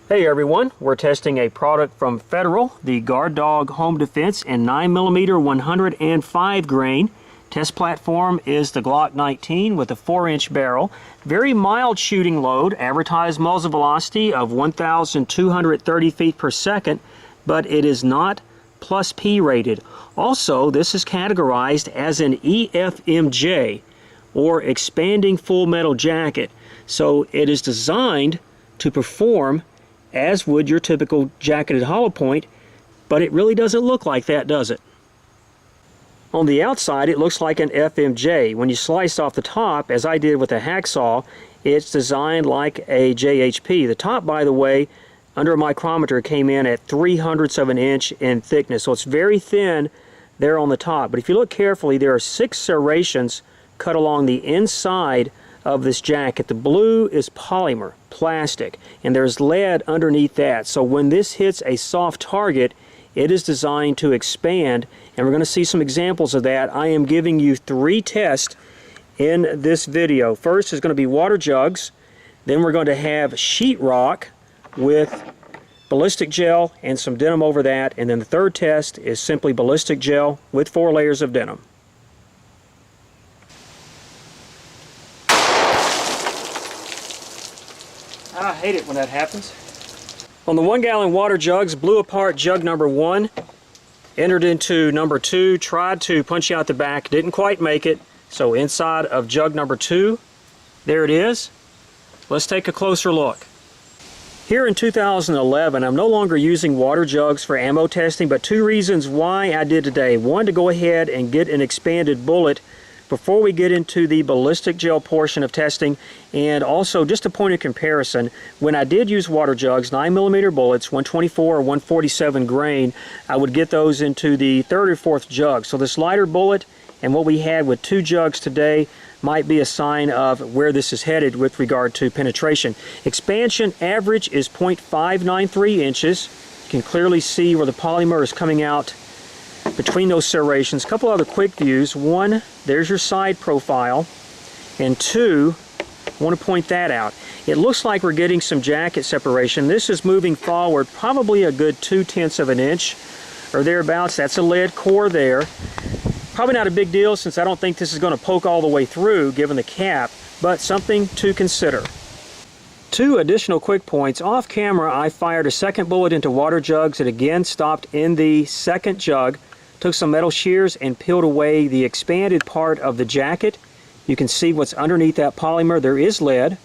Hey everyone, we're testing a product from Federal, the Guard Dog Home Defense in 9mm 105 grain. Test platform is the Glock 19 with a 4-inch barrel. Very mild shooting load, advertised muzzle velocity of 1,230 feet per second, but it is not plus P rated. Also, this is categorized as an EFMJ, or expanding full metal jacket. So it is designed to perform as would your typical jacketed hollow point, but it really doesn't look like that, does it? On the outside, it looks like an FMJ. When you slice off the top, as I did with a hacksaw, it's designed like a JHP. The top, by the way, under a micrometer came in at 3/100 of an inch in thickness, so it's very thin there on the top. But if you look carefully, there are 6 serrations cut along the inside of this jacket. The blue is polymer, plastic, and there's lead underneath that. So when this hits a soft target, it is designed to expand, and we're going to see some examples of that. I am giving you 3 tests in this video. First is going to be water jugs, then we're going to have sheetrock with ballistic gel and some denim over that, and then the third test is simply ballistic gel with 4 layers of denim. I hate it when that happens. On the 1-gallon water jugs, blew apart jug number 1, entered into number 2, tried to punch out the back, didn't quite make it. So inside of jug number 2, there it is. Let's take a closer look. Here in 2011, I'm no longer using water jugs for ammo testing, but 2 reasons why I did today. One, to go ahead and get an expanded bullet before we get into the ballistic gel portion of testing, and also just a point of comparison, when I did use water jugs, 9mm bullets, 124 or 147 grain, I would get those into the 3rd or 4th jug. So this lighter bullet and what we had with 2 jugs today might be a sign of where this is headed with regard to penetration. Expansion average is 0.593 inches. You can clearly see where the polymer is coming out between those serrations. A couple other quick views. 1, there's your side profile, and 2, I want to point that out. It looks like we're getting some jacket separation. This is moving forward probably a good 0.2 of an inch or thereabouts. That's a lead core there. Probably not a big deal since I don't think this is going to poke all the way through given the cap, but something to consider. 2 additional quick points. Off camera, I fired a second bullet into water jugs. It again stopped in the second jug. Took some metal shears and peeled away the expanded part of the jacket. You can see what's underneath that polymer. There is lead.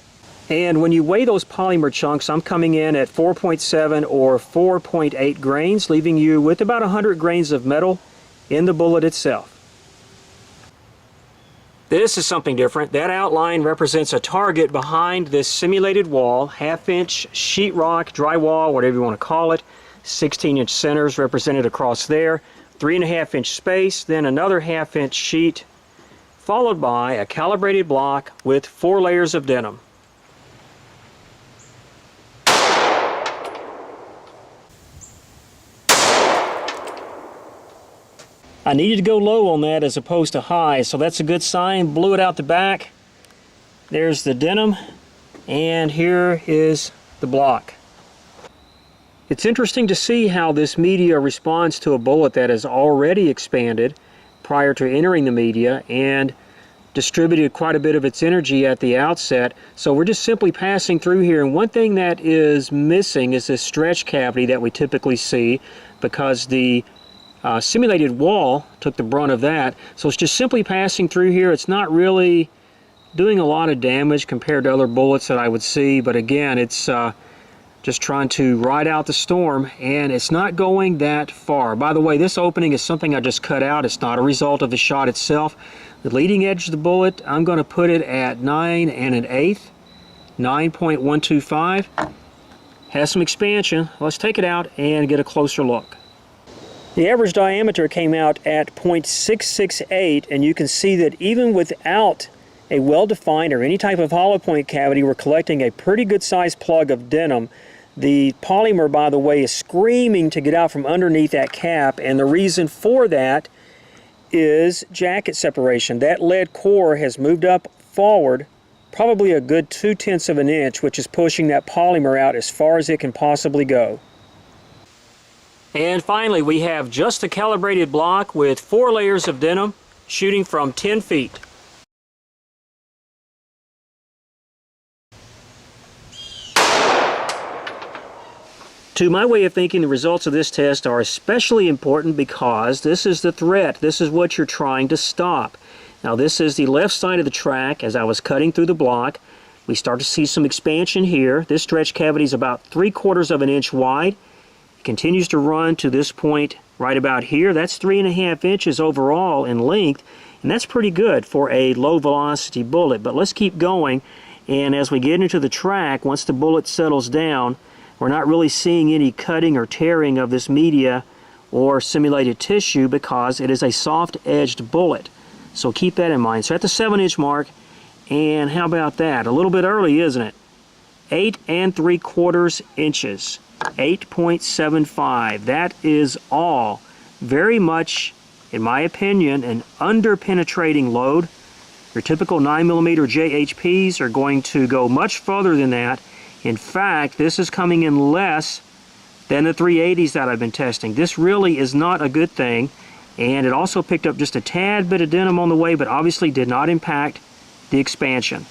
And when you weigh those polymer chunks, I'm coming in at 4.7 or 4.8 grains, leaving you with about 100 grains of metal in the bullet itself. This is something different. That outline represents a target behind this simulated wall, 1/2-inch sheetrock, drywall, whatever you want to call it. 16-inch centers represented across there. 3.5-inch space, then another 1/2-inch sheet, followed by a calibrated block with 4 layers of denim. I needed to go low on that as opposed to high, so that's a good sign. Blew it out the back. There's the denim, and here is the block. It's interesting to see how this media responds to a bullet that has already expanded prior to entering the media and distributed quite a bit of its energy at the outset. So we're just simply passing through here, and one thing that is missing is this stretch cavity that we typically see because the simulated wall took the brunt of that. So it's just simply passing through here. It's not really doing a lot of damage compared to other bullets that I would see, but again, it's just trying to ride out the storm, and it's not going that far. By the way, this opening is something I just cut out. It's not a result of the shot itself. The leading edge of the bullet, I'm going to put it at 9 1/8, 9.125. Has some expansion. Let's take it out and get a closer look. The average diameter came out at 0.668, and you can see that even without a well-defined or any type of hollow point cavity, we're collecting a pretty good sized plug of denim. The polymer, by the way, is screaming to get out from underneath that cap, and the reason for that is jacket separation. That lead core has moved up forward probably a good 2/10 of an inch, which is pushing that polymer out as far as it can possibly go. And finally, we have just a calibrated block with 4 layers of denim shooting from 10 feet. To my way of thinking, the results of this test are especially important because this is the threat. This is what you're trying to stop. Now this is the left side of the track. As I was cutting through the block, we start to see some expansion here. This stretch cavity is about 3/4 of an inch wide. It continues to run to this point right about here. That's 3.5 inches overall in length, and that's pretty good for a low velocity bullet. But let's keep going, and as we get into the track, once the bullet settles down, we're not really seeing any cutting or tearing of this media or simulated tissue because it is a soft-edged bullet. So keep that in mind. So at the 7-inch mark, and how about that? A little bit early, isn't it? 8 3/4 inches. 8.75. That is all. Very much, in my opinion, an under-penetrating load. Your typical 9mm JHPs are going to go much further than that. In fact, this is coming in less than the 380s that I've been testing. This really is not a good thing, and it also picked up just a tad bit of denim on the way, but obviously did not impact the expansion.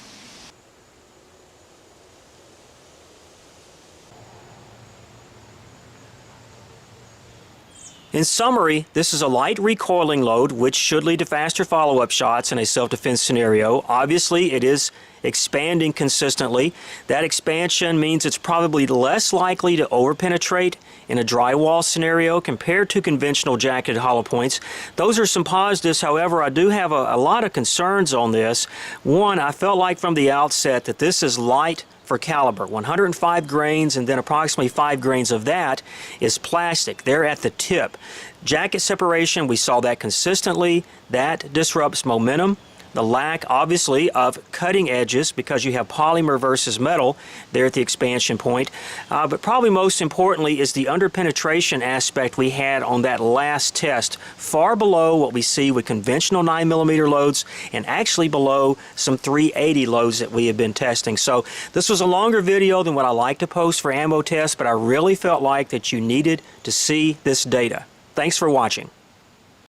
In summary, this is a light recoiling load which should lead to faster follow-up shots in a self-defense scenario. Obviously, it is expanding consistently. That expansion means it's probably less likely to overpenetrate in a drywall scenario compared to conventional jacketed hollow points. Those are some positives. However, I do have a lot of concerns on this. One, I felt like from the outset that this is light for caliber. 105 grains, and then approximately 5 grains of that is plastic. They're at the tip. Jacket separation, we saw that consistently. That disrupts momentum. The lack, obviously, of cutting edges because you have polymer versus metal there at the expansion point. But probably most importantly is the underpenetration aspect we had on that last test, far below what we see with conventional 9mm loads and actually below some 380 loads that we have been testing. So this was a longer video than what I like to post for ammo tests, but I really felt like that you needed to see this data. Thanks for watching.